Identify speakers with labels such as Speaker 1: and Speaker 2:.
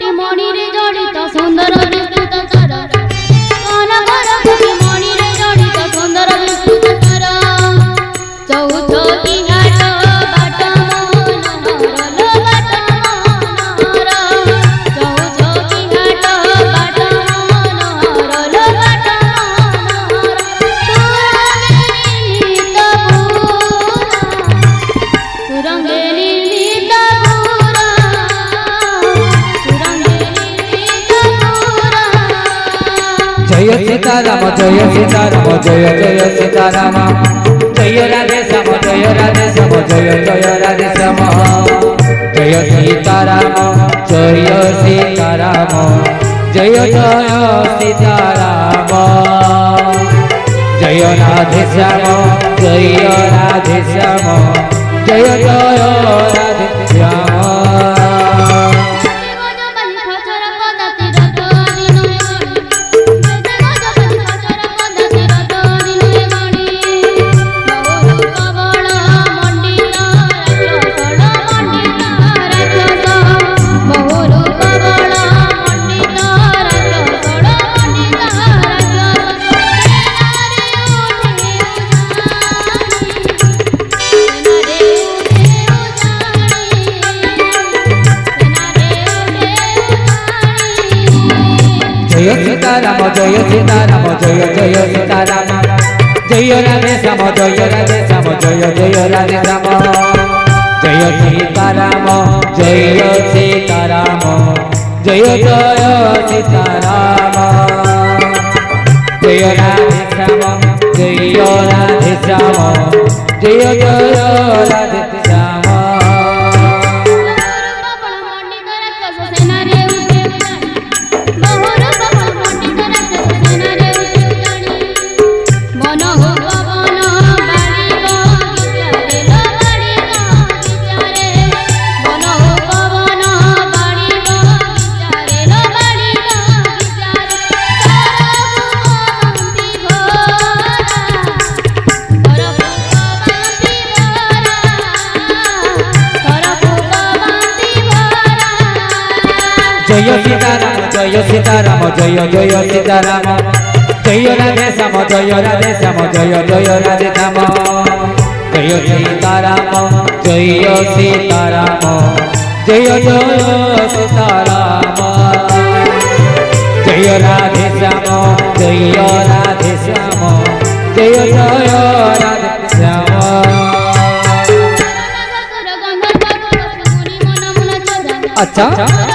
Speaker 1: কোটি মণিরে জড়িত সুন্দর বিস্তৃত তার কোন ঘর কোটি মণিরে জড়িত সুন্দর বিস্তৃত তার চৌথ বিহাট বাট মনোহর লো বাট মনোহর চৌথ বিহাট বাট মনোহর লো বাট মনোহর সুরঙ্গে নির্মিত পুরা সুরঙ্গে নির্মিত পুরা
Speaker 2: जय सीताराम जय सीताराम जय जय सीताराम जय राधे श्याम जय राधे श्याम जय जय राधे श्याम जय सीताराम जय सीताराम जय जय सीताराम जय राधे श्याम जय राधे श्याम जय जय राधे श्याम जय सीताराम जय सीताराम जय जय सीताराम जय राधे श्याम जय राधे श्याम जय जय राधे श्याम जय सीताराम जय सीताराम जय जय सीताराम जय राधे श्याम जय राधे श्याम जय जय राधे श्याम जय सीताराम जय सीताराम जय जय सीताराम जय राधे श्याम जय राधे श्याम जय जय राधे श्याम जय सीताराम जय सीताराम जय जय सीताराम जय राधे श्याम जय राधे श्याम जय जय राधे श्याम अच्छा